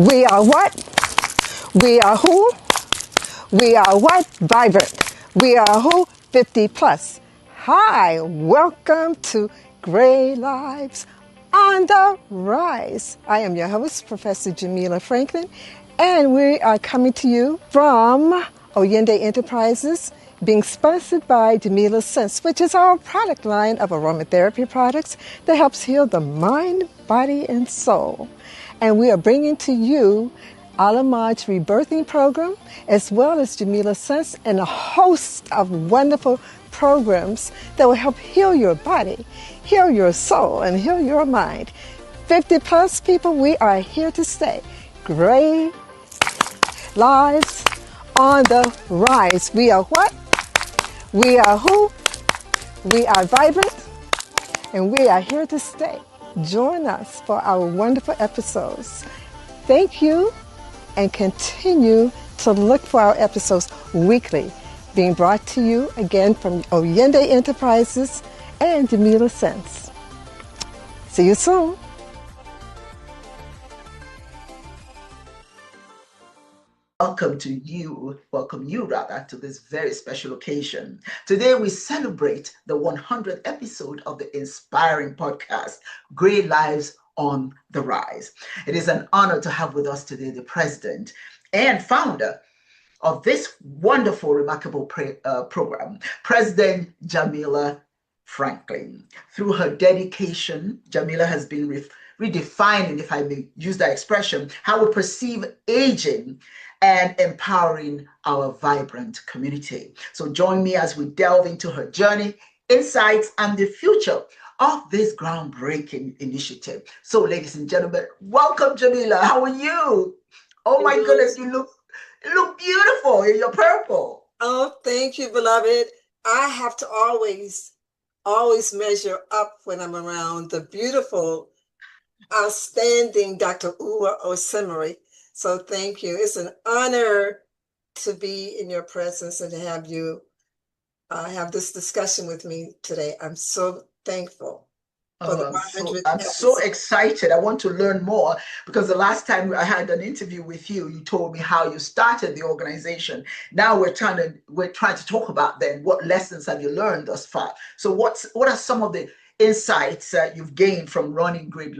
We are what? We are who? We are what? Vibrant. We are who? 50 plus. Hi, welcome to Gray Lives on the Rise. I am your host, Professor Jamila Franklin, and we are coming to you from Oyende Enterprises, being sponsored by Jamila Sense, which is our product line of aromatherapy products that helps heal the mind, body, and soul. And we are bringing to you Alamaj's rebirthing program, as well as Jamila Sense, and a host of wonderful programs that will help heal your body, heal your soul, and heal your mind. 50 plus people, we are here to stay. Gray Lives on the Rise. We are what? We are who? We are vibrant, and we are here to stay. Join us for our wonderful episodes. Thank you, and continue to look for our episodes weekly, being brought to you again from Oyende Enterprises and Jamila Sense. See you soon. Welcome you rather, to this very special occasion. Today we celebrate the 100th episode of the inspiring podcast, Great Lives on the Rise. It is an honor to have with us today the president and founder of this wonderful, remarkable program, President Jamila Franklin. Through her dedication, Jamila has been redefining, if I may use that expression, how we perceive aging and empowering our vibrant community. So join me as we delve into her journey, insights, and the future of this groundbreaking initiative. So, ladies and gentlemen, welcome, Jamila. How are you? Oh my goodness, you look beautiful in your purple. Oh, thank you, beloved. I have to always measure up when I'm around the beautiful, outstanding Dr. Uwa Osimiri. So thank you. It's an honor to be in your presence and to have you have this discussion with me today. I'm so thankful for the 100th I'm so excited. I want to learn more because the last time I had an interview with you, you told me how you started the organization. Now we're trying to talk about then what lessons have you learned thus far. So what are some of the insights that you've gained from running Great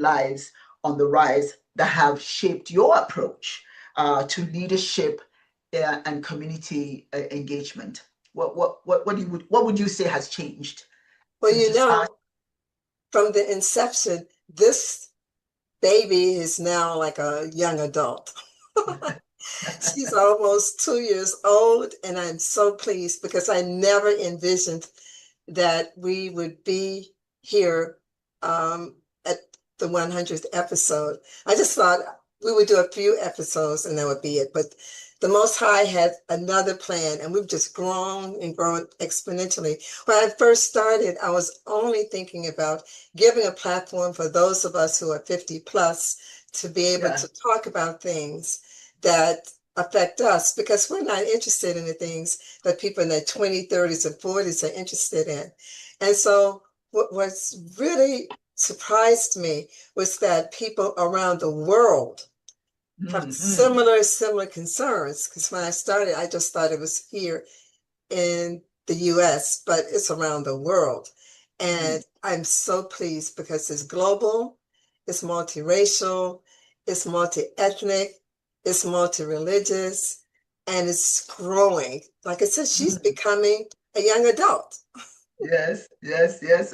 Lives on the Rise that have shaped your approach to leadership and community engagement? What would you say has changed? Well, you know, from the inception, this baby is now like a young adult. She's almost 2 years old, and I'm so pleased because I never envisioned that we would be here at the 100th episode. I just thought we would do a few episodes and that would be it. But the Most High had another plan, and we've just grown and grown exponentially. When I first started, I was only thinking about giving a platform for those of us who are 50 plus to be able to talk about things that affect us, because we're not interested in the things that people in their 20s, 30s, and 40s are interested in. And so what's really surprised me was that people around the world have similar concerns. Because when I started, I just thought it was here in the US, but it's around the world. And I'm so pleased because it's global, it's multiracial, it's multi-ethnic, it's multi-religious, and it's growing. Like I said, she's becoming a young adult. Yes.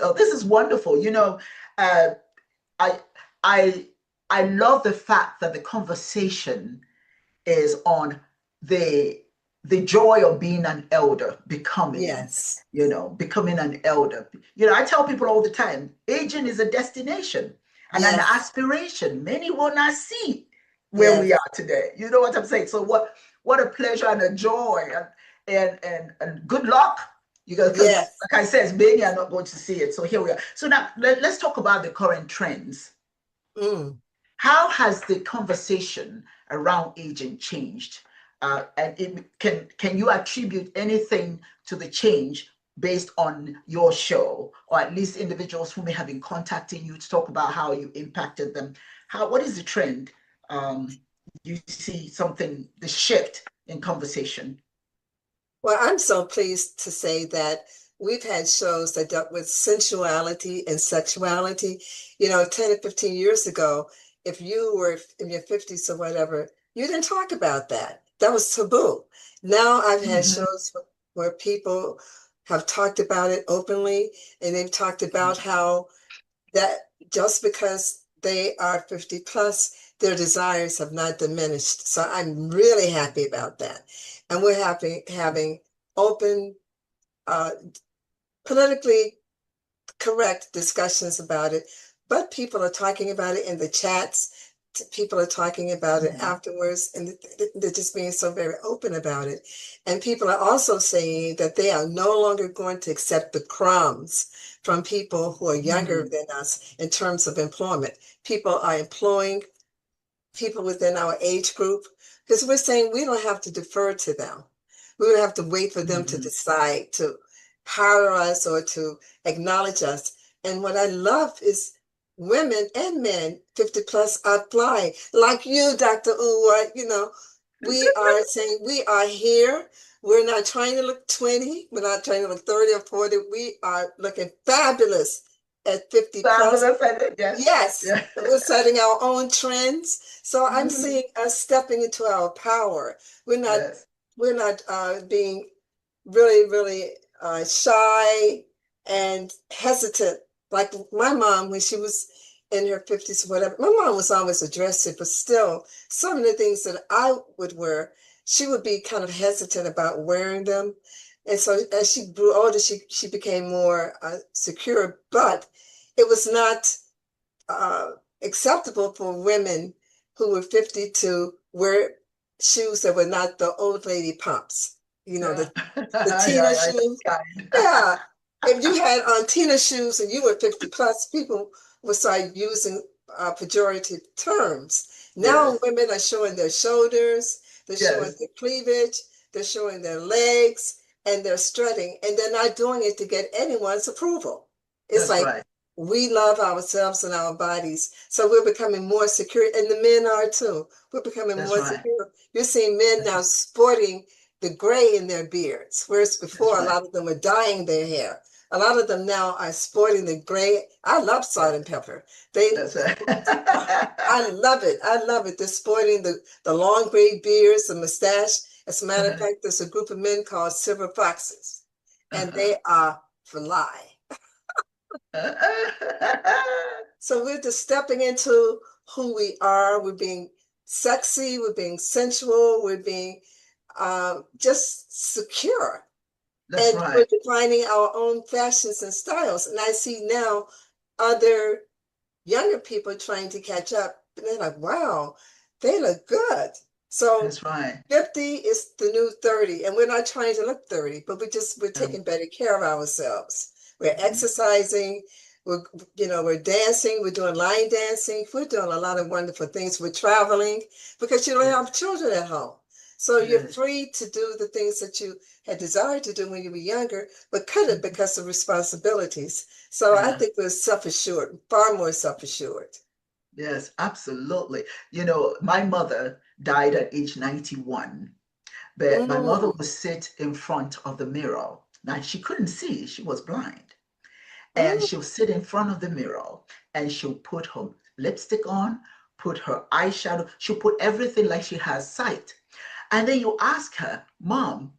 Oh, this is wonderful. You know, I love the fact that the conversation is on the joy of being an elder, becoming. Yes. Becoming an elder. I tell people all the time, aging is a destination and an aspiration many will not see where we are today. You know what I'm saying? So what a pleasure and a joy and good luck. Because like I said, many are not going to see it. So here we are. So now let's talk about the current trends. How has the conversation around aging changed? And can you attribute anything to the change based on your show, or at least individuals who may have been contacting you to talk about how you impacted them? What is the trend um, you see something, the shift in conversation? Well, I'm so pleased to say that we've had shows that dealt with sensuality and sexuality. 10 or 15 years ago, if you were in your 50s or whatever, you didn't talk about that. That was taboo. Now I've had Mm-hmm. shows where people have talked about it openly, and they've talked about how that just because they are 50 plus, their desires have not diminished. So I'm really happy about that. And we're happy having open, uh, politically correct discussions about it, but people are talking about it in the chats. People are talking about it Mm-hmm. afterwards, and they're just being so very open about it. And people are also saying that they are no longer going to accept the crumbs from people who are younger Mm-hmm. than us in terms of employment. People are employing people within our age group because we're saying we don't have to defer to them. We don't have to wait for them to Mm-hmm. decide to hire us or to acknowledge us. And what I love is women and men 50 plus apply, like you, Dr. Uwa. We are saying we are here. We're not trying to look 20. We're not trying to look 30 or 40. We are looking fabulous at 50 plus. Fabulous, I think, yes. Yes, Yeah. we're setting our own trends. So I'm Mm-hmm. seeing us stepping into our power. We're not Yes. we're not being really, really shy and hesitant. Like my mom, when she was in her 50s or whatever, my mom was always aggressive, but still, some of the things that I would wear, she would be kind of hesitant about wearing them. And so as she grew older, she became more secure, but it was not uh, acceptable for women who were 50 to wear shoes that were not the old lady pumps. Yeah. The Yeah, Tina yeah, shoes. that's kind. Yeah. If you had on Tina shoes and you were 50 plus, people would start using pejorative terms. Now Yes. women are showing their shoulders, they're showing Yes. their cleavage, they're showing their legs, and they're strutting, and they're not doing it to get anyone's approval. It's That's like right. we love ourselves and our bodies. So we're becoming more secure, and the men are too. We're becoming That's more right. secure. You're seeing men That's now right. sporting the gray in their beards, whereas That's before a right. lot of them were dyeing their hair. A lot of them now are sporting the gray. I love salt Yes. and pepper. They, That's right. I love it. I love it. They're sporting the long gray beards, the mustache. As a matter of Uh-huh. fact, there's a group of men called silver foxes, and Uh-huh. they are fly. So we're just stepping into who we are. We're being sexy. We're being sensual. We're being just secure. That's And we're right. defining our own fashions and styles. And I see now other younger people trying to catch up. And they're like, wow, they look good. So That's right. 50 is the new 30. And we're not trying to look 30, but we're Um, taking better care of ourselves. We're mhm. exercising, we're we're dancing, we're doing line dancing, we're doing a lot of wonderful things. We're traveling because you don't Yes. have children at home. So you're Yes. free to do the things that you had desired to do when you were younger, but couldn't because of responsibilities. So I Yeah. think we're self-assured, far more self-assured. Yes, absolutely. My mother died at age 91, but my mother Mm, would sit in front of the mirror. Now, she couldn't see, she was blind. And mm, she'll sit in front of the mirror and she'll put her lipstick on, put her eyeshadow, she'll put everything like she has sight. And then you ask her, Mom,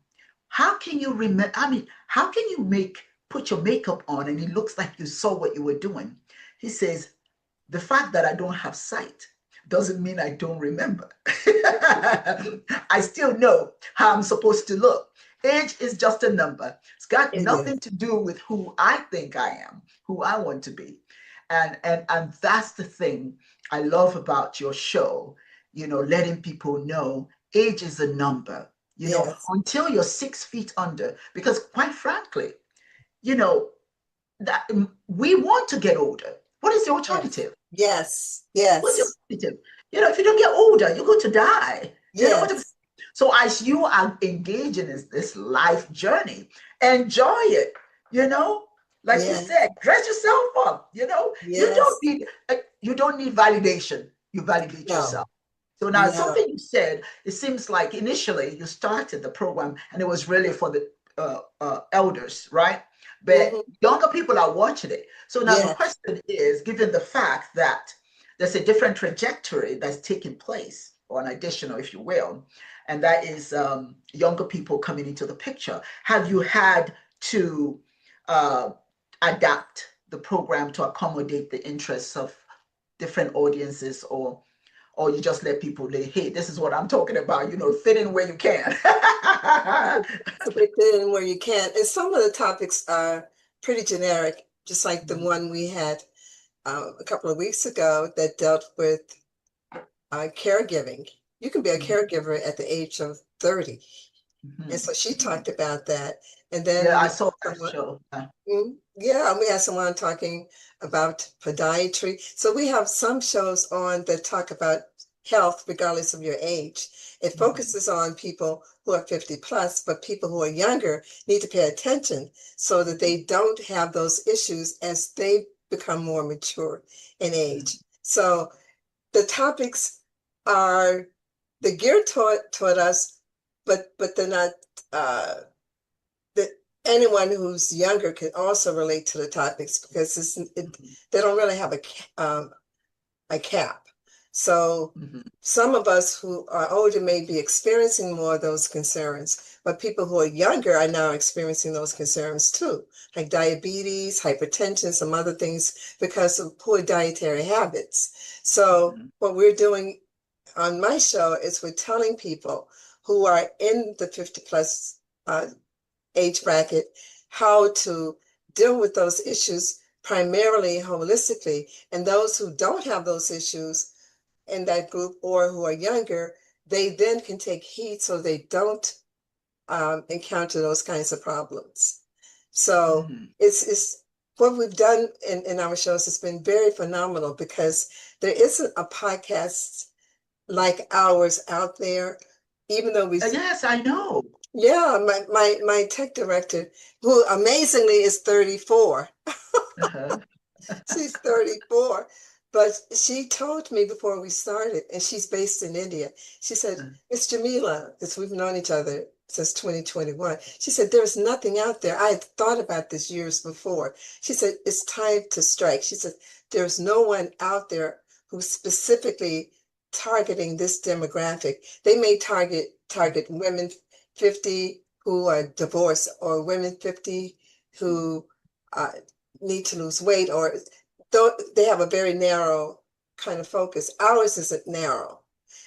how can you remember? I mean, how can you put your makeup on and it looks like you saw what you were doing? He says, the fact that I don't have sight doesn't mean I don't remember. I still know how I'm supposed to look. Age is just a number. It's got it is. nothing to do with who I think I am, who I want to be. And that's the thing I love about your show, letting people know age is a number, Yes, until you're 6 feet under. Because quite frankly, you know, that we want to get older. What is the yes, alternative? yes, What's your yes, alternative? If you don't get older, you're going to die. What? yes, So as you are engaging in this life journey, enjoy it. You know, like you yes, said, dress yourself up. You yes. don't need validation. You validate No, yourself. So now No. something you said, it seems like initially you started the program and it was really for the elders, right? But Hmm. younger people are watching it. So now the Yes. question is, given the fact that there's a different trajectory that's taking place, or an additional, if you will, and that is younger people coming into the picture, have you had to uh, adapt the program to accommodate the interests of different audiences, or you just let people say, hey, this is what I'm talking about, fit in where you can. To fit in where you can. And some of the topics are pretty generic, just like the one we had a couple of weeks ago that dealt with caregiving. You can be a Mhm, caregiver at the age of 30. And mhm, so she mhm. talked about that. And Yeah, then I we saw had that someone, show. yeah, we had someone talking about podiatry. So we have some shows on that talk about health regardless of your age. It Mhm, focuses on people who are 50 plus, but people who are younger need to pay attention so that mhm, they don't have those issues as they become more mature in age. mhm, So the topics are they're geared toward us, but they're not that anyone who's younger can also relate to the topics because mhm, they don't really have a cap. So mhm, some of us who are older may be experiencing more of those concerns, but people who are younger are now experiencing those concerns too, like diabetes, hypertension, some other things because of poor dietary habits. So mhm, what we're doing on my show is we're telling people who are in the 50 plus age bracket how to deal with those issues primarily holistically. And those who don't have those issues in that group or who are younger, they then can take heed so they don't encounter those kinds of problems. So mhm. it's what we've done in our shows has been very phenomenal because there isn't a podcast like ours out there, even though we Yes, I know. yeah, my tech director, who amazingly is 34. Uh-huh. She's 34. But she told me before we started, and she's based in India. She said, Miss Jamila, because we've known each other since 2021. She said, there's nothing out there. I had thought about this years before. She said, it's time to strike. She said, there's no one out there who's specifically targeting this demographic. They may target women 50 who are divorced or women 50 who uh, need to lose weight or though they have a very narrow kind of focus. Ours isn't narrow.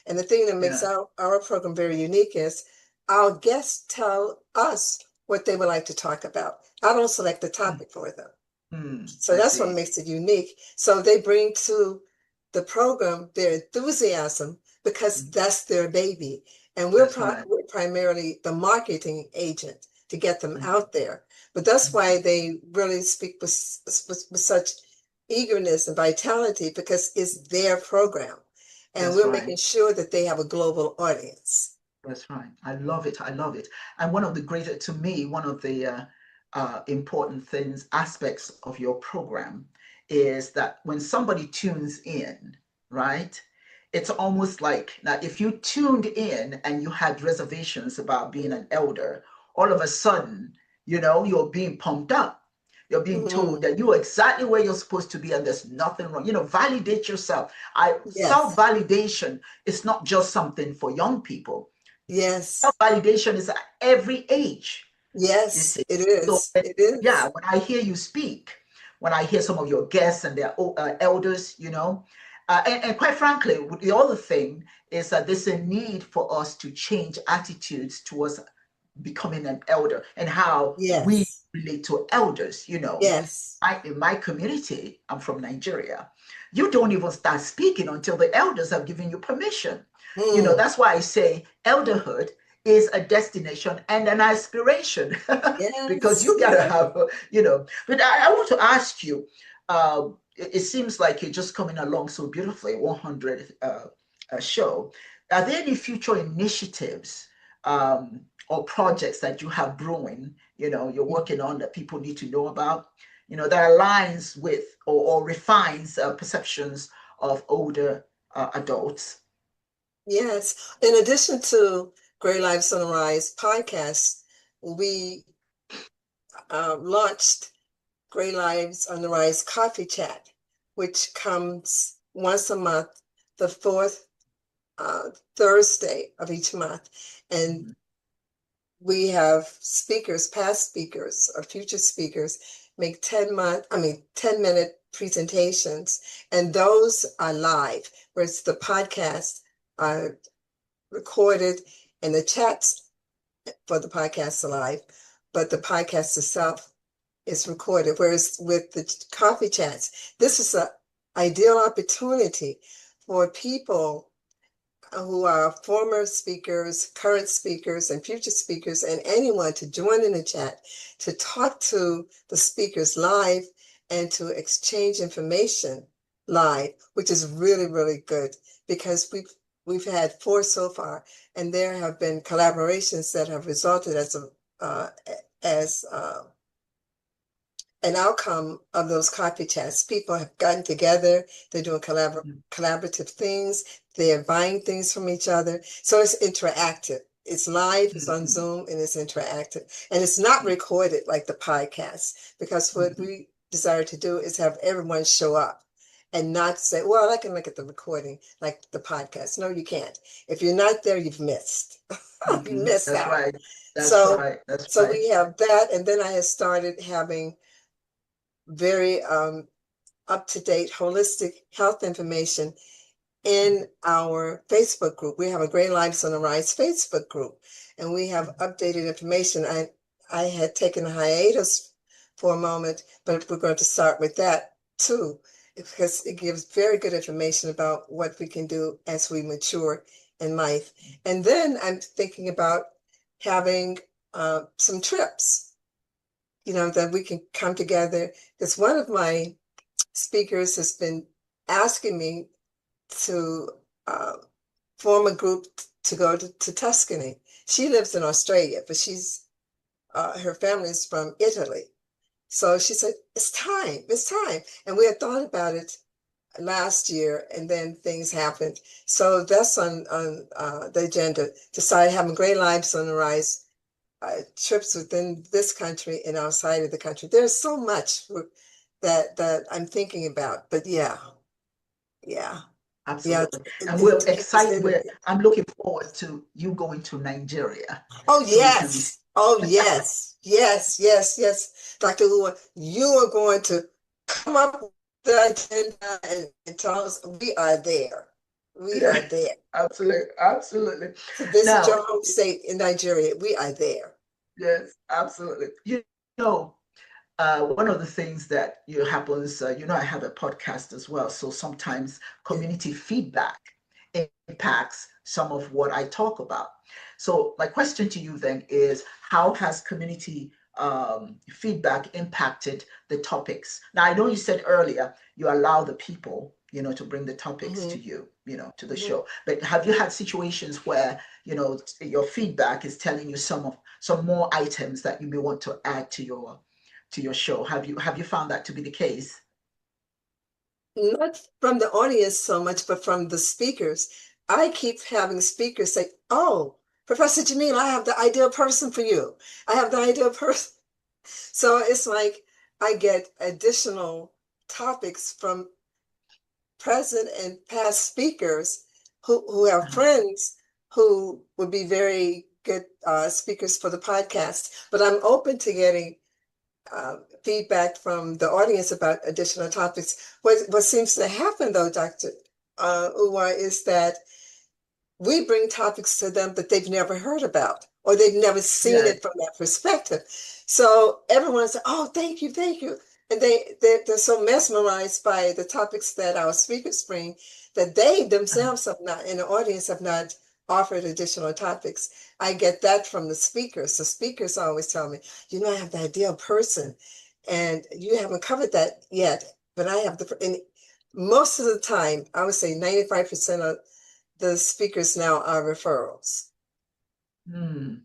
And the thing that makes Yeah. our program very unique is our guests tell us what they would like to talk about. I don't select the Mm, topic for them. So I that's what see. makes it unique. So they bring to the program their enthusiasm because Mm, that's their baby. And that's right. we're primarily the marketing agent to get them Mhm, out there. But that's mhm. why they really speak with such eagerness and vitality because it's their program. And That's we're right. making sure that they have a global audience. That's right. I love it. I love it. And one of the greater, to me, one of the important things, aspects of your program is that when somebody tunes in, right? It's almost like now, if you tuned in and you had reservations about being an elder, all of a sudden, you're being pumped up. You're being told Mhm. that you're exactly where you're supposed to be and there's nothing wrong. Validate yourself. I Yes, self-validation is not just something for young people. yes, Self-validation is at every age, you yes, see. it So, is. It yeah, is. when I hear you speak, when I hear some of your guests and their elders, and quite frankly, the other thing is that there's a need for us to change attitudes towards becoming an elder and how we Yes, relate to elders. yes. In my community, I'm from Nigeria, you don't even start speaking until the elders have given you permission. Mm, That's why I say elderhood is a destination and an aspiration because yes, you got to yes. have, But I want to ask you, it seems like you're just coming along so beautifully, 100 show. Are there any future initiatives or projects that you have brewing, you're working on that people need to know about, that aligns with or refines perceptions of older adults? Yes. In addition to Great Lives on the Rise podcast, we launched Great Lives on the Rise Coffee Chat, which comes once a month, the fourth Thursday of each month. And Mhm. we have speakers, past speakers or future speakers, make 10-minute presentations. And those are live, whereas the podcast are recorded and the chats for the podcast are live, but the podcast itself is recorded. Whereas with the coffee chats, this is an ideal opportunity for people who are former speakers, current speakers, and future speakers, and anyone to join in the chat to talk to the speakers live and to exchange information live, which is really, really good because we've had four so far, and there have been collaborations that have resulted as an outcome of those coffee chats. People have gotten together, they're doing Mhm. collaborative things, they're buying things from each other. So it's interactive. It's live, it's on Mhm. Zoom, and it's interactive. And it's not recorded like the podcast, because what Mhm. we desire to do is have everyone show up and not say, well, I can look at the recording like the podcast. No, you can't. If you're not there, you've missed. You Mhm. missed That's out. right. That's So right. That's so right. we have that, and then I have started having very up-to-date holistic health information in our Facebook group. We have a Great Lives on the Rise Facebook group, and we have Mhm. updated information. I had taken a hiatus for a moment, but we're going to start with that too, because it gives very good information about what we can do as we mature in life. And then I'm thinking about having some trips, that we can come together. Because one of my speakers has been asking me to uh, form a group to go to Tuscany. She lives in Australia, but her family is from Italy. So she said, it's time. And we had thought about it last year, and then things happened. So that's on the agenda to start having Great Lives on the Rise trips within this country and outside of the country. There's so much that I'm thinking about, but yeah, yeah, Absolutely. And we're to keep us excited. innovative. I'm looking forward to you going to Nigeria Oh so we can yes, oh yes, yes, yes, yes, Dr. Uwa, you are going to come up with the agenda and tell us we are there. We yeah, are there absolutely, absolutely. to visit Now, your home state in Nigeria. We are there. yes, absolutely. You know, one of the things that happens, I have a podcast as well. So sometimes Yeah. community feedback impacts some of what I talk about. So my question to you then is, how has community feedback impacted the topics? Now, I know you said earlier you allow the people, to bring the topics to Hmm. you, to the Hmm. show. But have you had situations where, your feedback is telling you some more items that you may want to add to your show? Have you found that to be the case? Not from the audience so much, but from the speakers. I keep having speakers say, oh, Professor Jamil, I have the ideal person for you. I have the ideal person. So it's like I get additional topics from present and past speakers who have Uh-huh. friends who would be very good speakers for the podcast. But I'm open to getting feedback from the audience about additional topics. What seems to happen, though, Dr. Uwa, is that we bring topics to them that they've never heard about or they've never seen Yes. it from that perspective. So everyone's like, oh, thank you, thank you. And they're so mesmerized by the topics that our speakers bring that they Uh-huh. themselves have not, in the audience, have not offered additional topics. I get that from the speakers. The speakers always tell me, I have the ideal person and you haven't covered that yet, but I have and most of the time, I would say 95% of the speakers now are referrals Mm.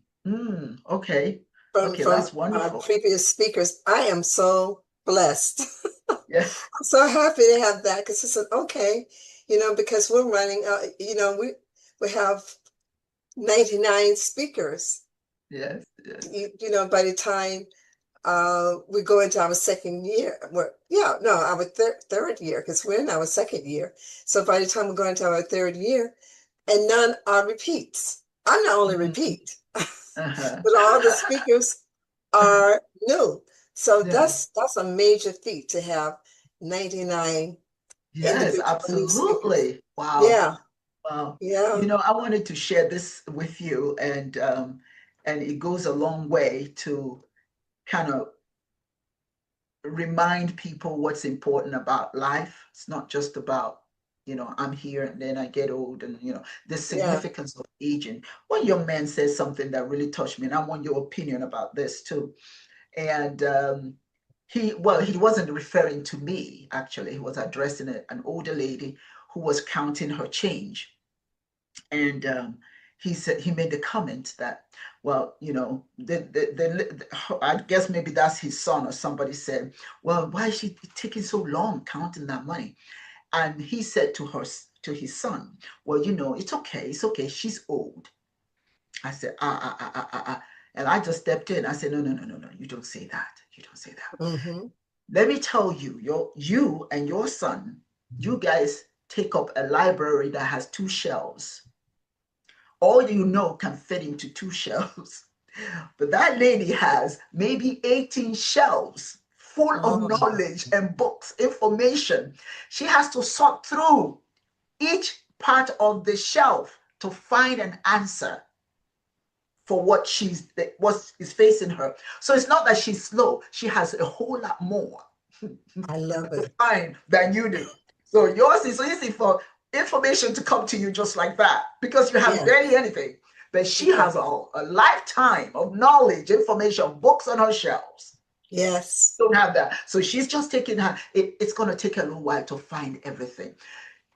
Okay. from Okay, from that's wonderful. previous speakers. I am so blessed. Yeah. I'm so happy to have that because it's okay, because we're running. we have 99 speakers. Yes, yes. By the time we go into our second year, no, our third year, because we're in our second year. So by the time we go into our third year, and none are repeats. I'm the only Mhm. repeat, Uh-huh. but all the speakers are new. So Yeah. that's a major feat to have 99 Yes, individual new speakers. absolutely. Wow. Yeah, Wow. yeah, I wanted to share this with you, and it goes a long way to kind of remind people what's important about life. It's not just about, I'm here and then I get old, and the yeah. significance of aging. One young man says something that really touched me, and I want your opinion about this too. And he wasn't referring to me, actually. He was addressing an older lady who was counting her change. And he made the comment that, well, I guess maybe that's his son or somebody said, well, why is she taking so long counting that money? And he said to his son, well, it's okay, she's old. I said, and I just stepped in. I said, no, no, no, no, no, you don't say that. You don't say that. Mm-hmm. Let me tell you, you and your son, you guys take up a library that has 2 shelves. All can fit into 2 shelves. But that lady has maybe 18 shelves full of Oh, knowledge and books, information. She has to sort through each part of the shelf to find an answer for what is facing her. So it's not that she's slow, she has a whole lot more I love to it. find than you do. So yours is so easy for information to come to you just like that because you have Yeah, barely anything. But she yeah, has a lifetime of knowledge, information, books on her shelves. yes, Don't have that. So she's just taking it's going to take a little while to find everything.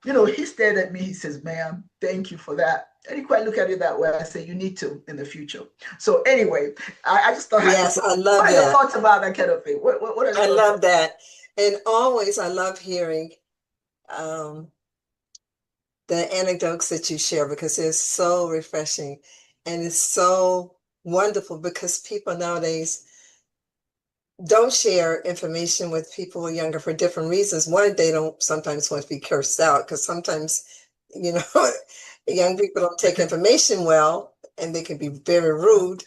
He stared at me. He says, ma'am, thank you for that. I didn't quite look at it that way. I say, you need to in the future. So anyway, I just thought I had to yes. put, I love what are your that. thoughts about that kind of thing? What are your I thoughts love about that. And always, I love hearing um, the anecdotes that you share because they're so refreshing and it's so wonderful because people nowadays don't share information with people who are younger for different reasons. One, they don't sometimes want to be cursed out because sometimes, you know, young people don't take that? information well and they can be very rude.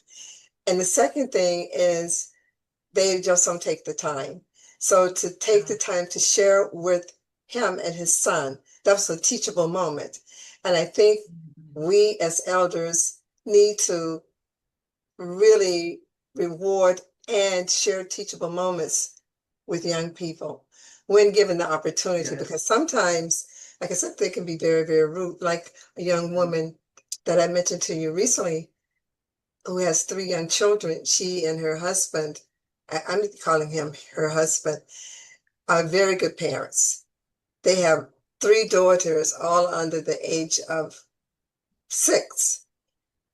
And the second thing is they just don't take the time. So to take the time to share with him and his son, that was a teachable moment. And I think we as elders need to really reward and share teachable moments with young people when given the opportunity, Yes. because sometimes, like I said, they can be very, very rude. Like a young woman that I mentioned to you recently who has 3 young children, she and her husband, I'm calling him her husband, are very good parents. They have 3 daughters, all under the age of 6.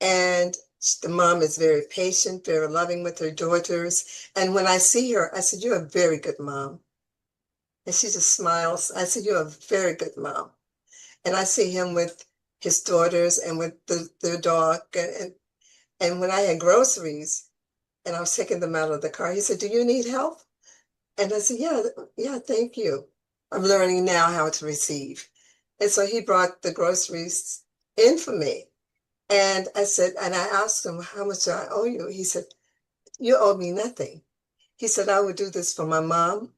And the mom is very patient, very loving with her daughters. And when I see her, I said, you're a very good mom. And she just smiles. I said, you're a very good mom. And I see him with his daughters and with their dog. And when I had groceries and I was taking them out of the car, he said, do you need help? And I said, yeah, yeah, thank you. I'm learning now how to receive. And so he brought the groceries in for me. And I said, and I asked him, how much do I owe you? He said, you owe me nothing. He said, I would do this for my mom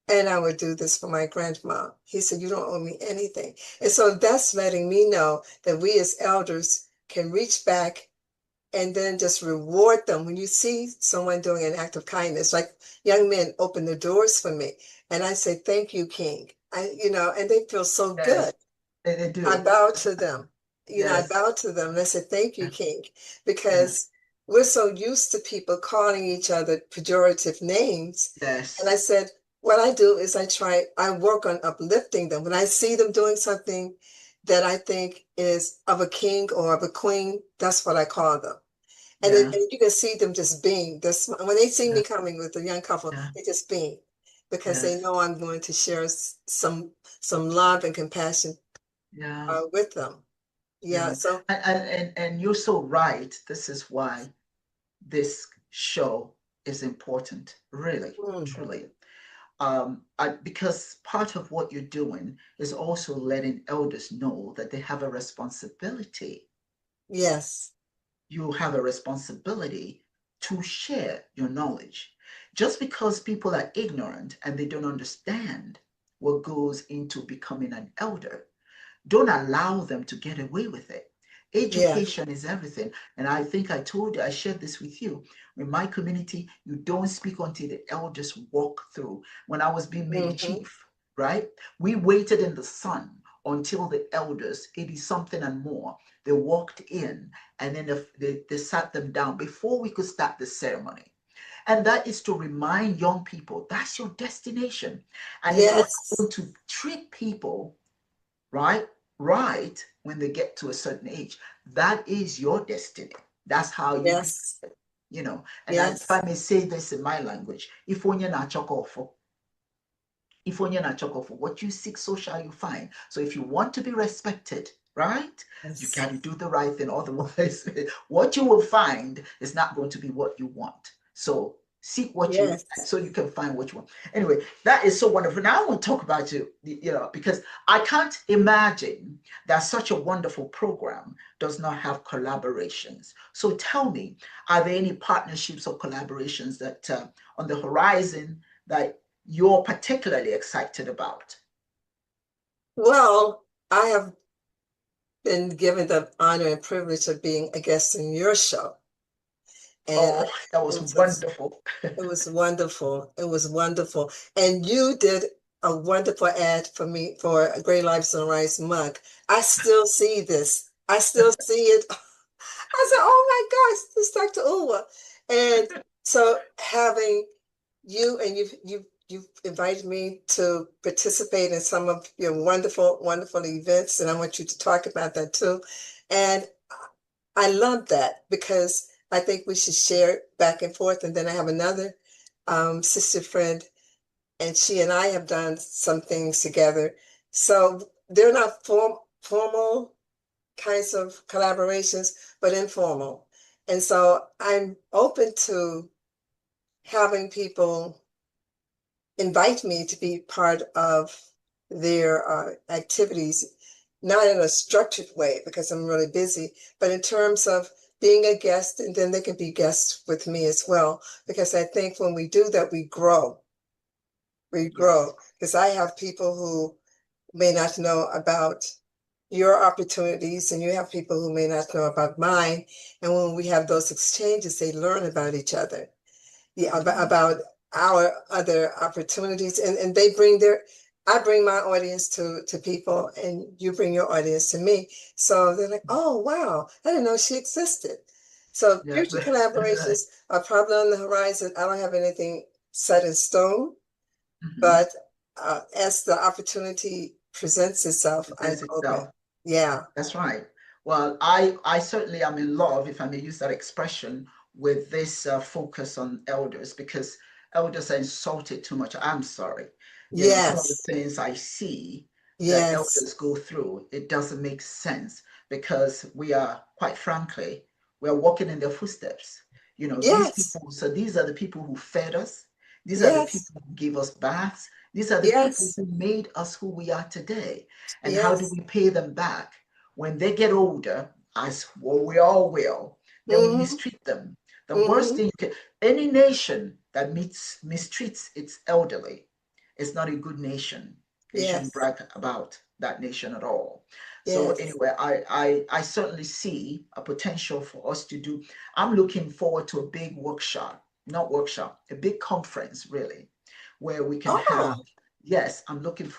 and I would do this for my grandma. He said, you don't owe me anything. And so that's letting me know that we as elders can reach back and then just reward them. When you see someone doing an act of kindness, like young men open the doors for me, and I say, thank you, King. And they feel so Yes. good. They I do. bow to them. I Yes. bow to them and I said, thank you, Yeah. King, Yeah. because we're so used to people calling each other pejorative names. And I Yes. said, what I do is I work on uplifting them. When I see them doing something that I think is of a king or of a queen, that's what I call them. Yeah. And you can see them just being this. When they see Yeah. me coming with a young couple, Yeah. they just beam because they Yes. know I'm going to share some love and compassion Yeah. with them. you Yeah. know. So, And you're so right. This is why this show is important, really, mm, truly. Because part of what you're doing is also letting elders know that they have a responsibility. yes. You have a responsibility to share your knowledge. Just because people are ignorant and they don't understand what goes into becoming an elder, don't allow them to get away with it. Yes. Education is everything. And I think I told you, I shared this with you. In my community, you don't speak until the elders walk through. When I was being made a Mm-hmm. chief, right? We waited in the sun until the elders, 80 something and more, they walked in and then they sat them down before we could start the ceremony. And that is to remind young people that's your destination. And if you're Yes. going to treat people right? Right when they get to a certain age. That is your destiny. That's how you be, Yes. you know. And if I Yes. may say this in my language, if onye na chokofo, if onye na chokofo, what you seek, so shall you find. So if you want to be respected, right, you Yes. got to do the right thing. Otherwise, what you will find is not going to be what you want. So seek what you Yes. so you can find what you want. Anyway, that is so wonderful. Now I want to talk about because I can't imagine that such a wonderful program does not have collaborations. So tell me, are there any partnerships or collaborations that on the horizon that you're particularly excited about? Well, I have been given the honor and privilege of being a guest in your show. And Oh, that it was was wonderful. it was wonderful. It was wonderful. And you did a wonderful ad for me for a Great Lives on Rice mug. I still see this. I still see it. I said, "Oh my gosh, this is Dr. Uwa." And so having you and you've invited me to participate in some of your wonderful, wonderful events, and I want you to talk about that too. And I love that because I think we should share it back and forth. And then I have another sister friend, and she and I have done some things together. So they're not formal kinds of collaborations, but informal. And so I'm open to having people invite me to be part of their activities, not in a structured way because I'm really busy, but in terms of being a guest, and then they can be guests with me as well. Because I think when we do that, we grow. We Yes. grow. Because I have people who may not know about your opportunities, and you have people who may not know about mine. And when we have those exchanges, they learn about each other, yeah, Mm-hmm. about our other opportunities, and they bring their, I bring my audience to people, and you bring your audience to me. So they're like, oh wow, I didn't know she existed. So Yeah, future that's right. collaborations are probably on the horizon. I don't have anything set in stone, Mm-hmm. but as the opportunity presents itself, I'm Presents open. itself. Yeah. That's right. Well, I certainly am in love, if I may use that expression, with this focus on elders because elders are insulted too much. I'm sorry. You know, some of the Yes. things I see that Yes. elders go through, it doesn't make sense because we are, quite frankly, we are walking in their footsteps. You know, these Yes. people, so these are the people who fed us. These are the Yes. people who gave us baths. These are the people Yes. who made us who we are today. And how do Yes. we pay them back? When they get older, as well, we all will, then we Mm-hmm. mistreat them. The worst Mm-hmm. thing you can, any nation that mistreats its elderly is not a good nation. They shouldn't Yes. brag about that nation at all. So Yes. anyway, I certainly see a potential for us to do. I'm looking forward to a big workshop, not workshop, a big conference really, where we can have. Oh, Yes, I'm looking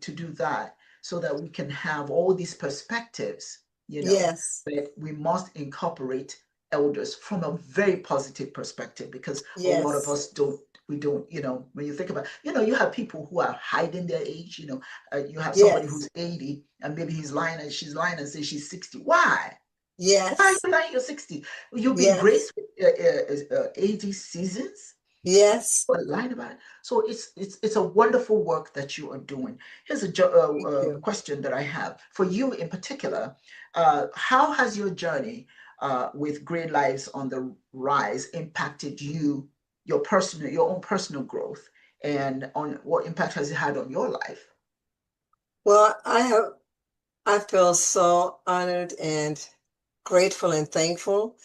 to do that so that we can have all these perspectives, yes. but we must incorporate elders from a very positive perspective because a lot of Yes. us don't, we don't, when you think about, you have people who are hiding their age, you have somebody Yes. who's 80 and maybe he's lying and she's lying and says she's 60. Why? Why are Yes. you lying? You're 60. You've been Yes. graced with 80 seasons. Yes. But lying about it. So it's a wonderful work that you are doing. Here's a Thank you. question that I have for you in particular. How has your journey with Great Lives on the Rise impacted you, your own personal growth, and on what impact has it had on your life? Well, I feel so honored and grateful and thankful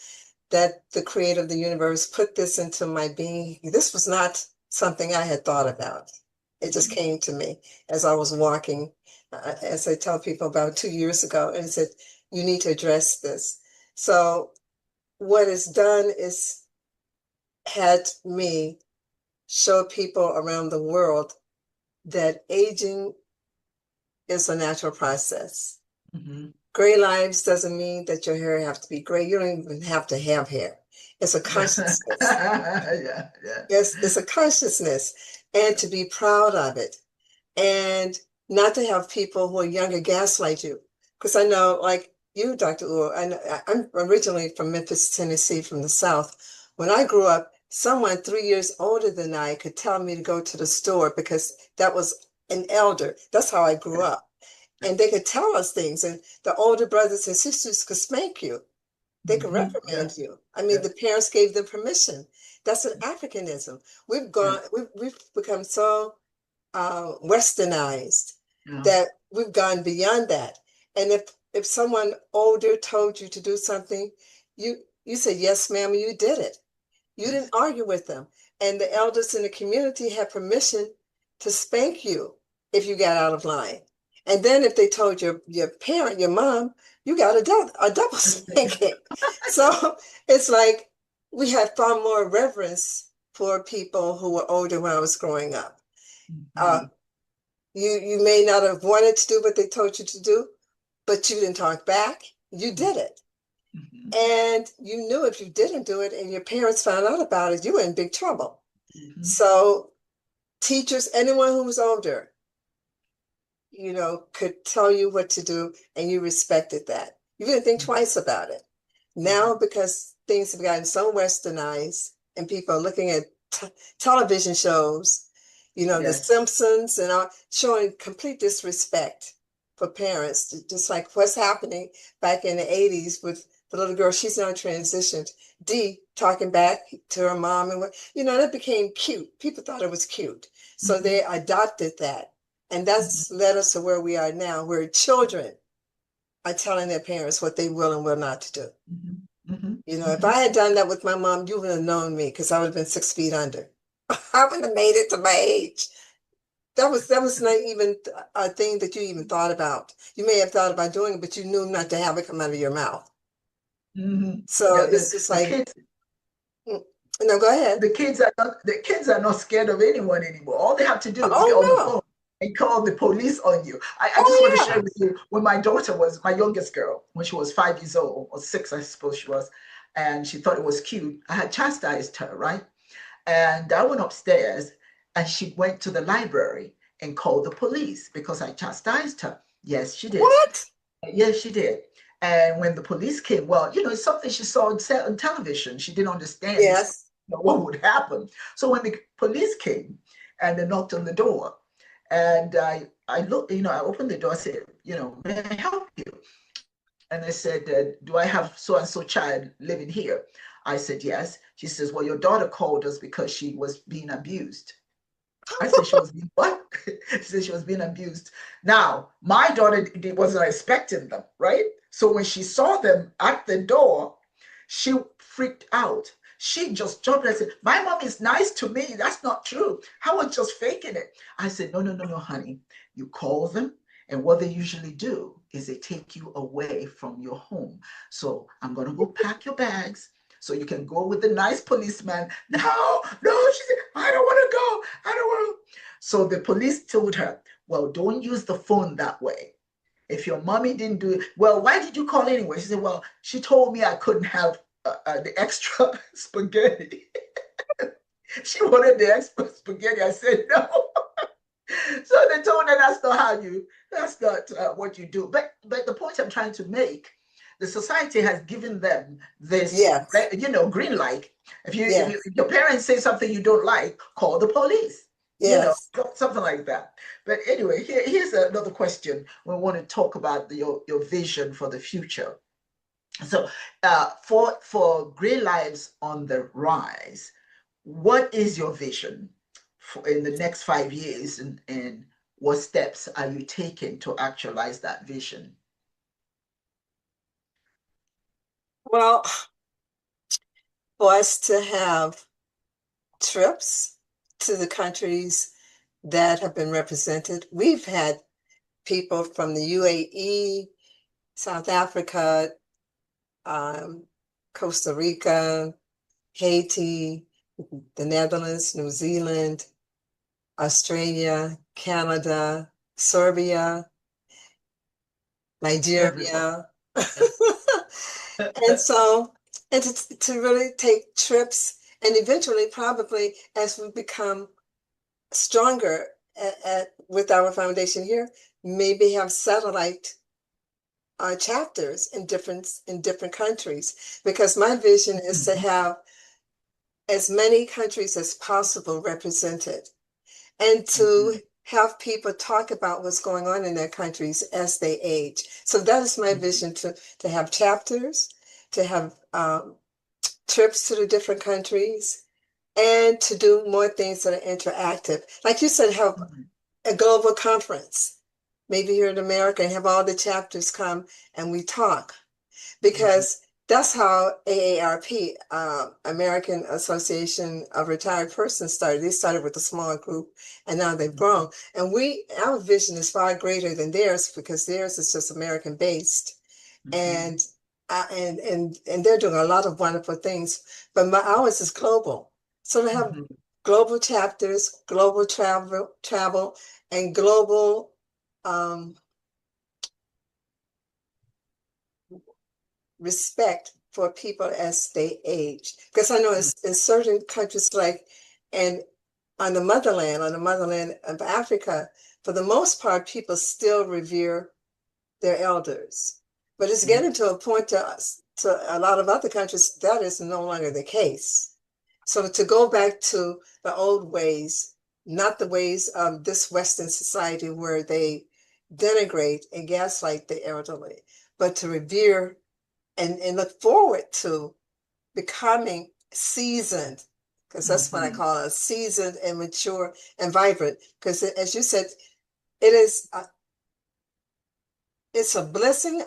that the creator of the universe put this into my being. This was not something I had thought about. It just Mm-hmm. came to me as I was walking, as I tell people about 2 years ago, and said, you need to address this. So what it's done is had me show people around the world that aging is a natural process. Mm-hmm. Gray lives doesn't mean that your hair have to be gray. You don't even have to have hair. It's a consciousness. Yeah, yeah. Yes, it's a consciousness, and to be proud of it, and not to have people who are younger gaslight you. Because I know, like you, Dr. Uwa, I'm originally from Memphis, Tennessee, from the South. When I grew up, someone 3 years older than I could tell me to go to the store because that was an elder. That's how I grew up. And they could tell us things, and the older brothers and sisters could spank you. They could Mm-hmm. Yeah, reprimand you. I mean, yeah, the parents gave them permission. That's an Africanism. yeah, We've become so westernized yeah. that we've gone beyond that. And if someone older told you to do something, you said yes, ma'am, and you did it. You Yes. didn't argue with them. And the elders in the community had permission to spank you if you got out of line. And then if they told your parent, your mom, you got a double spanking. So it's like we had far more reverence for people who were older when I was growing up. Uh, Mm-hmm. you may not have wanted to do what they told you to do, but you didn't talk back. You did it. Mm-hmm. And you knew if you didn't do it and your parents found out about it, you were in big trouble. Mm-hmm. So teachers, anyone who was older, could tell you what to do and you respected that. You didn't think twice about it. Mm-hmm. Now, because things have gotten so westernized and people are looking at television shows, The Yes. Simpsons and all, showing complete disrespect for parents, just like what's happening back in the 80s with the little girl. She's now transitioned. Dee talking back to her mom, and that became cute. People thought it was cute. So Mm-hmm. they adopted that. And Mm-hmm. that's led us to where we are now, where children are telling their parents what they will and will not to do. Mm-hmm. Mm-hmm. If Mm-hmm. I had done that with my mom, you would have known me because I would have been 6 feet under. I wouldn't have made it to my age. That was not even a thing that you even thought about. You may have thought about doing it, but you knew not to have it come out of your mouth. Mm-hmm. So Yeah, it's just the like, kids mm, no, go ahead. the kids are not scared of anyone anymore. All they have to do is get on the Oh phone no. and call the police on you. I just want to Oh share yeah. with you when my daughter was my youngest girl, when she was 5 years old, or six, I suppose she was, and she thought it was cute. I had chastised her, right? And I went upstairs and she went to the library and called the police because I chastised her. Yes, she did. What? Yes, she did. And when the police came, well, it's something she saw on television. She didn't understand this, Yes. what would happen. So when the police came and they knocked on the door, and I looked, I opened the door, I said, may I help you? And I said, do I have so and so child living here? I said, yes. She says, well, your daughter called us because she was being abused. I said she was being what? She said she was being abused. Now, my daughter wasn't expecting them, right? So when she saw them at the door, she freaked out. She just jumped and said, my mom is nice to me. That's not true. I was just faking it. I said, no, no, no, no, honey. You call them, and what they usually do is they take you away from your home. So I'm going to go pack your bags so you can go with the nice policeman. No, no, she said, I don't want to go. I don't want to. So the police told her, well, don't use the phone that way. If your mommy didn't do it, well, why did you call anyway? She said, well, she told me I couldn't have the extra spaghetti. She wanted the extra spaghetti. I said, no. So they told her that's not what you do. But the point I'm trying to make the society has given them this, Yes. green light. Yes. If your parents say something you don't like, call the police. Yes. Something like that. But anyway, here's another question. We want to talk about your vision for the future. So, for Great Lives on the Rise, what is your vision in the next 5 years, and what steps are you taking to actualize that vision? Well, for us to have trips to the countries that have been represented, we've had people from the UAE, South Africa, um, Costa Rica, Haiti, the Netherlands, New Zealand, Australia, Canada, Serbia, Everybody. Nigeria. And so, and to really take trips, and eventually, probably as we become stronger with our foundation here, maybe have satellite chapters in different countries. Because my vision is to have as many countries as possible represented, and to Mhm, have people talk about what's going on in their countries as they age. So that is my mhm, vision, to have chapters, to have trips to the different countries, and to do more things that are interactive. Like you said, have mhm, a global conference, maybe here in America, and have all the chapters come and we talk, mhm, because that's how AARP, American Association of Retired Persons, started. They started with a small group, and now they've mhm, grown. And our vision is far greater than theirs, because theirs is just American based, mhm, and and they're doing a lot of wonderful things. But ours is global, so to have mhm, global chapters, global travel, and global um, respect for people as they age. Because I know mhm, in certain countries, like and on the motherland of Africa, for the most part, people still revere their elders. But it's mhm, getting to a point to a lot of other countries that is no longer the case. So to go back to the old ways, not the ways of this Western society where they denigrate and gaslight the elderly, but to revere and look forward to becoming seasoned, because that's what I mhm. call it, seasoned and mature and vibrant. Because as you said, it is it's a blessing,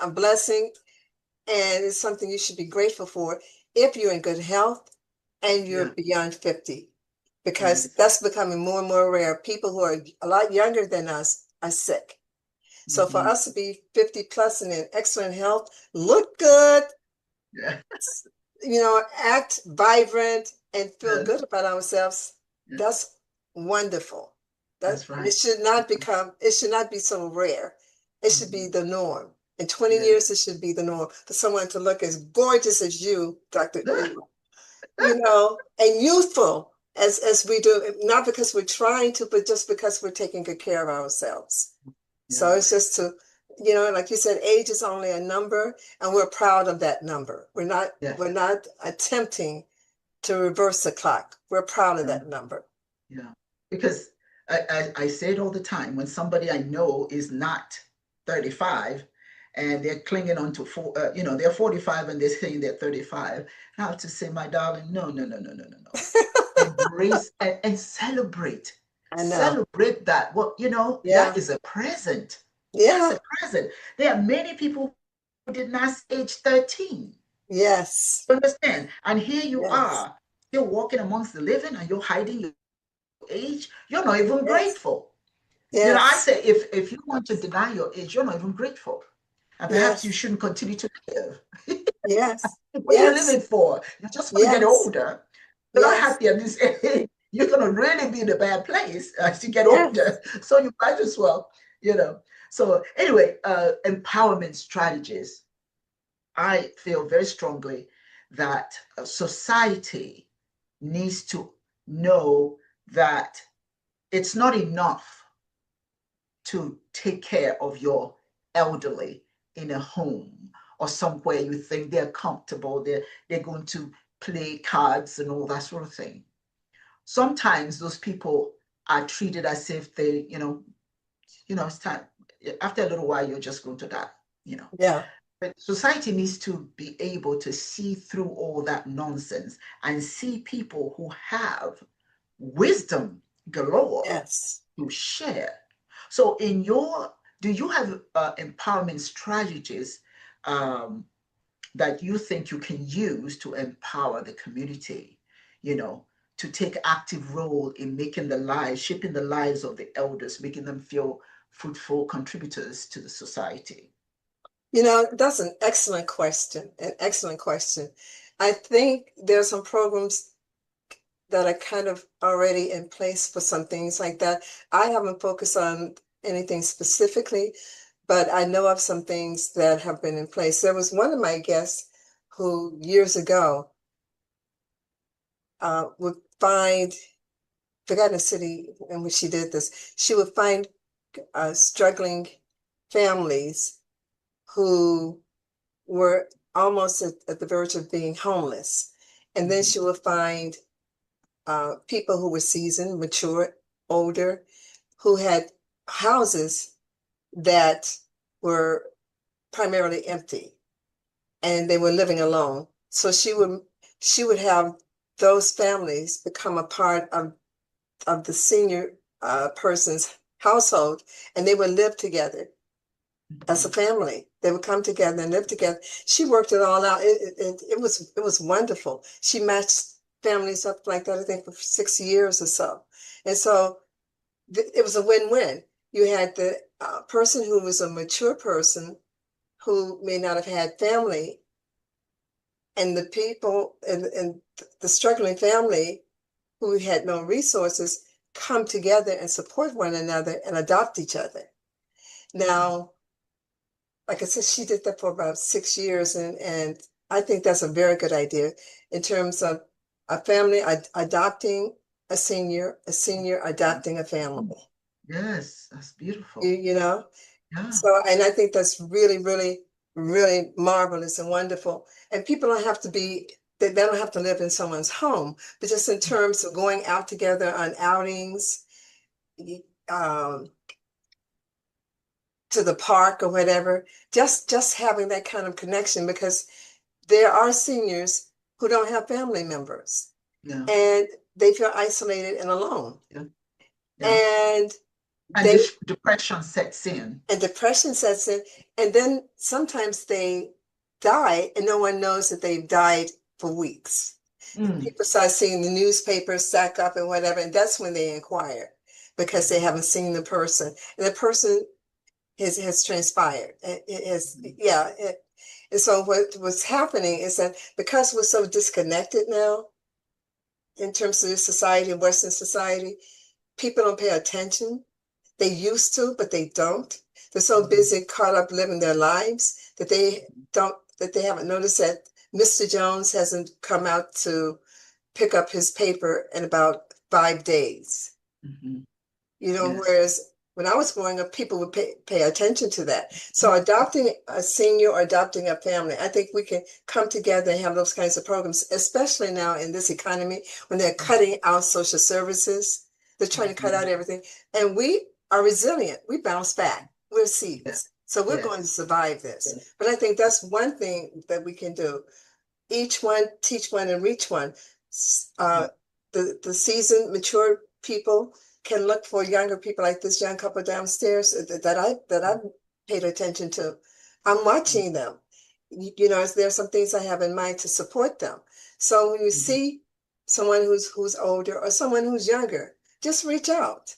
and it's something you should be grateful for if you're in good health and you're Yeah. beyond 50, because Yes. that's becoming more and more rare. People who are a lot younger than us are sick. So for Mhm. us to be 50 plus and in excellent health, look good, Yeah. act vibrant and feel Yes. good about ourselves, Yeah. that's wonderful. That That's it right. should not become, it should not be so rare. It should be Mhm. the norm. In 20 Yeah. years, it should be the norm for someone to look as gorgeous as you, Dr. Uwa, and youthful as we do, not because we're trying to, but just because we're taking good care of ourselves. So Yeah. it's just to, like you said, age is only a number, and we're proud of that number. We're Yes. not attempting to reverse the clock. We're proud of Yeah. that number. Yeah. Because I say it all the time, when somebody I know is not 35 and they're clinging on to they're 45 and they're saying they're 35, I have to say, my darling, no, no, no, no, no, no, no. Embrace and celebrate. I know. Celebrate that. Well, that Yeah. is a present. That's Yeah. a present. There are many people who did not age 13. Yes. Understand? And here you Yes. are, still walking amongst the living, and you're hiding your age. You're not even Yes. grateful. I Yes. say, if you want to deny your age, you're not even grateful. And perhaps you Yes. shouldn't continue to live. Yes. What are you Yes. living for? You just want to get Yes. older. You're not Yes. happy at this age. You're going to really be in a bad place as you get Yes. older. So you might as well, you know. So anyway, empowerment strategies. I feel very strongly that society needs to know that it's not enough to take care of your elderly in a home or somewhere you think they're comfortable, they're going to play cards and all that sort of thing. Sometimes those people are treated as if they, it's time. After a little while, you're just going to die, you know. Yeah. But society needs to be able to see through all that nonsense and see people who have wisdom galore Yes. to share. So, do you have empowerment strategies um, that you think you can use to empower the community, you know, to take active role in shaping the lives of the elders, making them feel fruitful contributors to the society? That's an excellent question. An excellent question. I think there's some programs that are kind of already in place for some things like that. I haven't focused on anything specifically, but I know of some things that have been in place. There was one of my guests who years ago would find, forgotten the city in which she did this, she would find struggling families who were almost at the verge of being homeless. And then Mm-hmm. she would find people who were seasoned, mature, older, who had houses that were primarily empty and they were living alone. So she would have those families become a part of the senior person's household, and they would live together as a family. They would come together and live together. She worked it all out. It was wonderful. She matched families up like that, I think, for 6 years or so. And so it was a win-win. You had the person who was a mature person who may not have had family, and the people and the struggling family who had no resources come together and support one another and adopt each other. Now, like I said, she did that for about 6 years, and I think that's a very good idea in terms of a family adopting a senior adopting a family. Yes, that's You, beautiful. you know, Yeah. so and I think that's really, really, really marvelous and wonderful. And people don't have to be they don't have to live in someone's home, but just in terms of going out together on outings, um, to the park or whatever, just having that kind of connection because there are seniors who don't have family members Yeah. and they feel isolated and alone. Yeah. Yeah. And And they depression sets in. and depression sets in, and then sometimes they die and no one knows that they've died for weeks. Mm. People start seeing the newspapers stack up and whatever, and that's when they inquire because they haven't seen the person. And the person has transpired. It has, yeah. And so what's happening is that because we're so disconnected now in terms of this society, Western society, people don't pay attention. They used to, but they don't. They're so Mhm. busy caught up living their lives that they haven't noticed that Mr. Jones hasn't come out to pick up his paper in about 5 days. Mhm. Yes. Whereas when I was growing up, people would pay attention to that. So adopting a senior or adopting a family, I think we can come together and have those kinds of programs, especially now in this economy when they're cutting out social services. They're trying to cut Mhm. out everything. And we are resilient. We bounce back. We're Yeah. seeds. So we're going to Yes. survive this. But I think that's one thing that we can do. Each one, teach one, and reach one. Mhm. Uh, the seasoned, mature people can look for younger people like this young couple downstairs that I paid attention to. I'm watching them. There's some things I have in mind to support them. So when you Mhm. see someone who's older or someone who's younger, just reach out.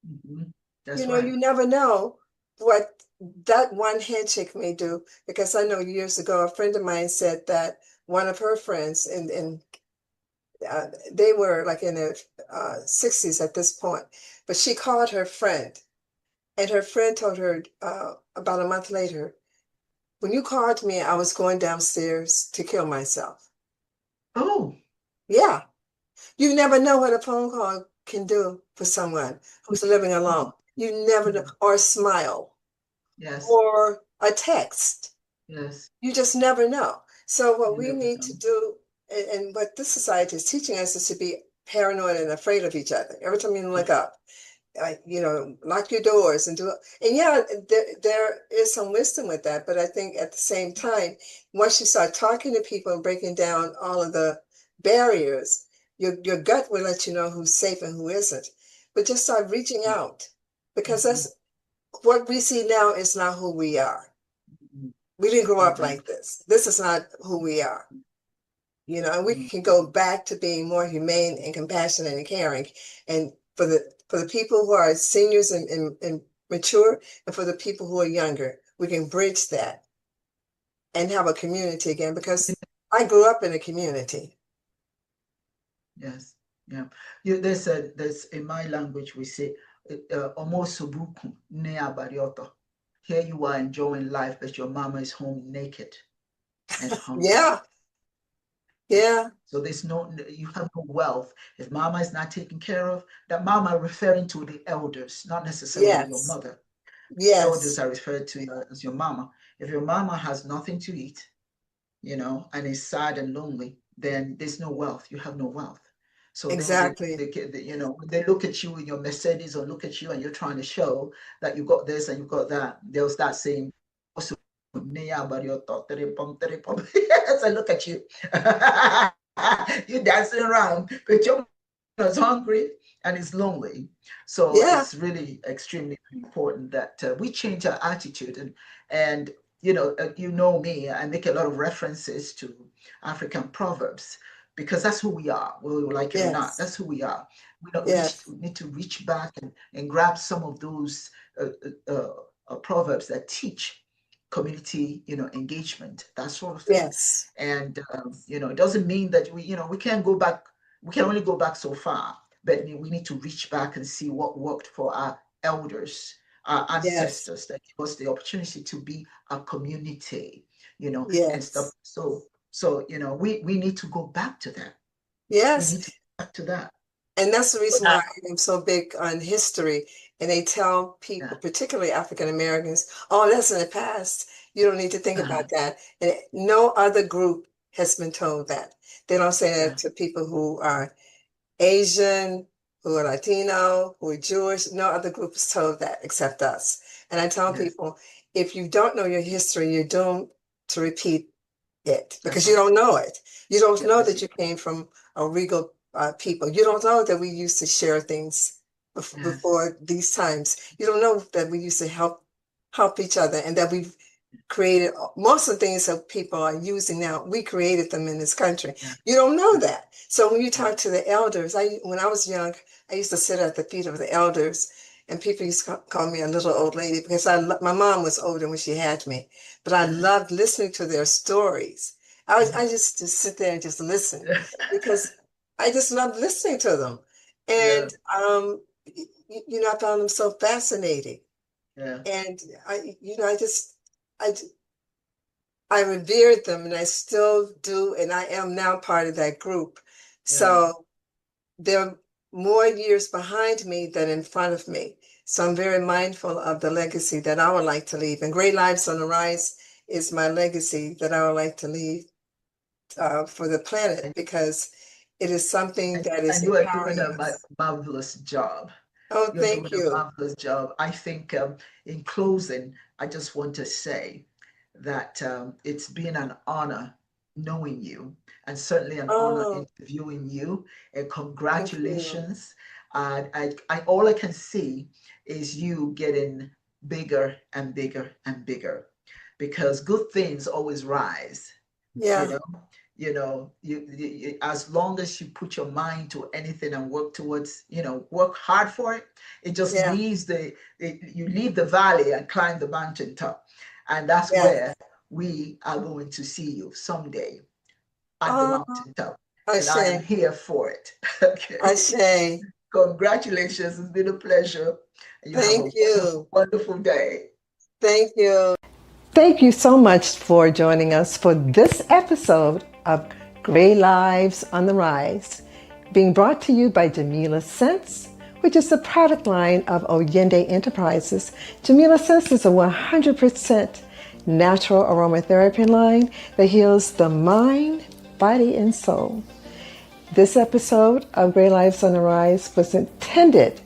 Mhm. That's right. You never know what that one handshake may do. Because I know years ago, a friend of mine said that one of her friends, and they were like in their 60s at this point, but she called her friend, and her friend told her about a month later, when you called me, I was going downstairs to kill myself. Oh, Yeah, you never know what a phone call can do for someone who's living alone. You never know, mhm. or a smile, Yes. or a text. Yes. You just never know. So what You we never need know. to do, and what this society is teaching us, is to be paranoid and afraid of each other. Every time you look up, lock your doors and do. And yeah, there is some wisdom with that. But I think at the same time, once you start talking to people and breaking down all of the barriers, your gut will let you know who's safe and who isn't. But just start reaching out, because Mm-hmm. that's what we see now is not who we are. We didn't grow up Mm-hmm. like this. This is not who we are. And we Mm-hmm. can go back to being more humane and compassionate and caring. And for the people who are seniors and mature, and for the people who are younger, we can bridge that and have a community again, because I grew up in a community. Yes. Yeah. There's in my language we say omosubuku ne abarioto. Here you are enjoying life, but your mama is home naked and hungry. Yeah, yeah, So there's you have no wealth. If mama is not taken care of, that mama referring to the elders, not necessarily your yes, mother. Elders yes, are referred to as your mama. If your mama has nothing to eat, and is sad and lonely, then there's no wealth. You have no wealth. So then exactly. when they look at you in your Mercedes or look at you and you're trying to show that you got this and you got that, they'll start saying, so look at you. You're dancing around, but your is hungry and is lonely. So Yeah, it's really extremely important that we change our attitude. And you know me, I make a lot of references to African proverbs because that's who we are, whether we like it or not. yes, That's who we are. yes, We need to reach back and grab some of those uh, proverbs that teach community, engagement, that sort of thing. yes, And it doesn't mean that we can't go back. We can only go back so far, but we need to reach back and see what worked for our elders, our yes, ancestors, that give us the opportunity to be a community, and stuff. yes, So we need to go back to that. We yes. need to go back to that. And that's the So reason why I'm so big on history. And they tell yeah, people, particularly African Americans, oh, that's in the past. You don't need to think uh-huh, about that. And no other group has been told that. They don't say yeah, that to people who are Asian, who are Latino, who are Jewish. No other group is told that except us. And I tell yes, people, if you don't know your history, you're doomed to repeat it, that's because you right. don't know it. You don't Yeah, know that's that it. you came from a regal people. You don't know that we used to share things Yes, before these times. You don't know that we used to help each other, and that we've created most of the things that people are using now. We created them in this country. yeah, You don't know yeah, that. So when you yeah, talk to the elders, when I was young, I used to sit at the feet of the elders, and people used to call me a little old lady, because my mom was older when she had me, but I uh-huh, loved listening to their stories. I just sit there and just listen, yeah, because I just loved listening to them. yeah, And I found them so fascinating. yeah, And I I revered them, and I still do, and I am now part of that group. yeah. So they're more years behind me than in front of me. So I'm very mindful of the legacy that I would like to leave. And Great Lives on the Rise is my legacy that I would like to leave for the planet, And, because it is something that is and you are doing empowering a us. marvelous job. Oh, You're doing thank a you. marvelous job. I think in closing, I just want to say that it's been an honor knowing you, and certainly an honor Oh, interviewing you. And thank you. congratulations. All I can see is you getting bigger and bigger and bigger, because good things always rise. You Yeah, know, as long as you put your mind to anything and work towards, work hard for it, it just yeah, leaves you leave the valley and climb the mountain top. And that's yeah. where we are going to see you someday, at the Oh, mountaintop. And I am Ashe, here for it. Okay. Ashe. Congratulations. It's been a pleasure. And you have a Thank wonderful, you. wonderful day. Thank you. Thank you so much for joining us for this episode of Gray Lives on the Rise, being brought to you by Jamila Sense, which is the product line of Oyende Enterprises. Jamila Sense is a 100% natural aromatherapy line that heals the mind, body, and soul. This episode of Great Lives on the Rise was intended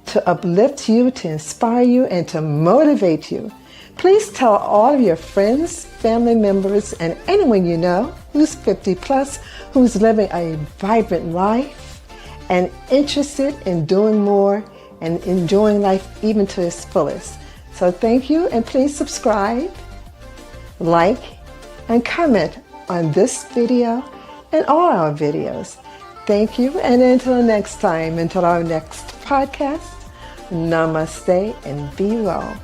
to uplift you, to inspire you, and to motivate you. Please tell all of your friends, family members, and anyone you know who's 50 plus, who's living a vibrant life and interested in doing more and enjoying life even to its fullest. So thank you, and please subscribe, like, and comment on this video and all our videos. Thank you, and until next time, until our next podcast, namaste and be well.